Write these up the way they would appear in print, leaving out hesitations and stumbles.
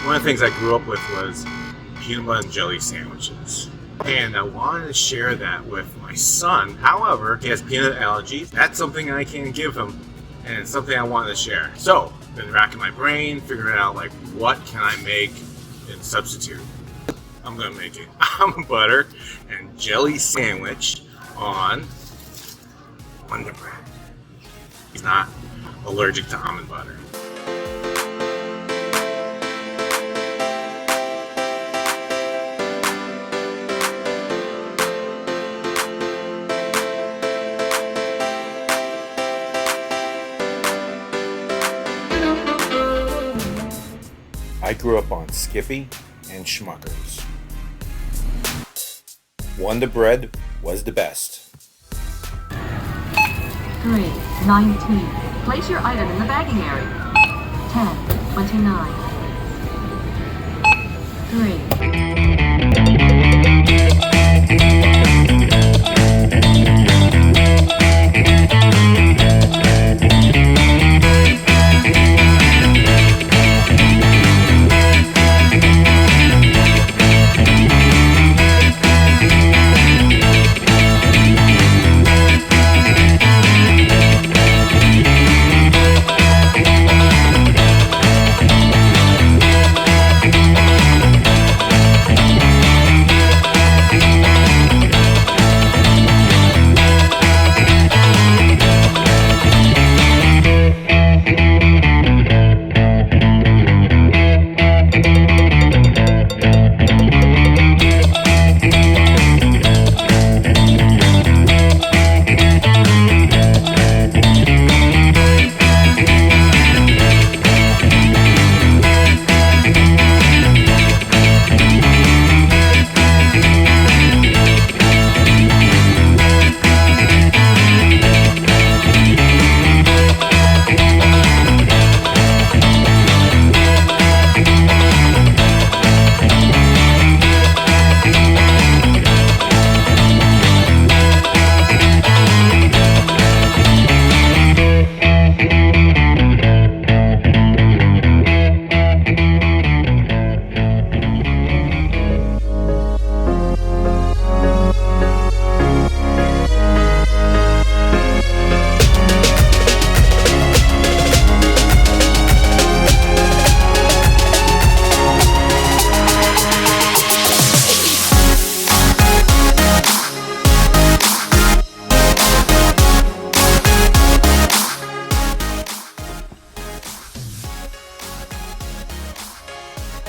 One of the things I grew up with was peanut butter and jelly sandwiches. And I wanted to share that with my son. However, he has peanut allergies. That's something I can't give him, and it's something I wanted to share. So, been racking my brain, figuring out like what can I make and substitute. I'm gonna make an almond butter and jelly sandwich on Wonder Bread. He's not allergic to almond butter. I grew up on Skippy and Schmuckers. Wonder Bread was the best. 3:19. Place your item in the bagging area. 10:29.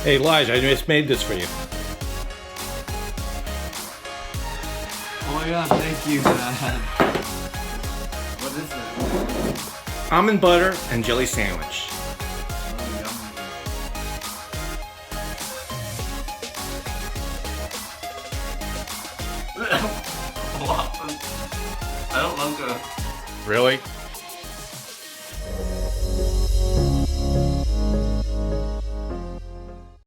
Hey Elijah, I just made this for you. Oh my god, thank you, Dad. What is it? Almond butter and jelly sandwich. I don't like it. Really?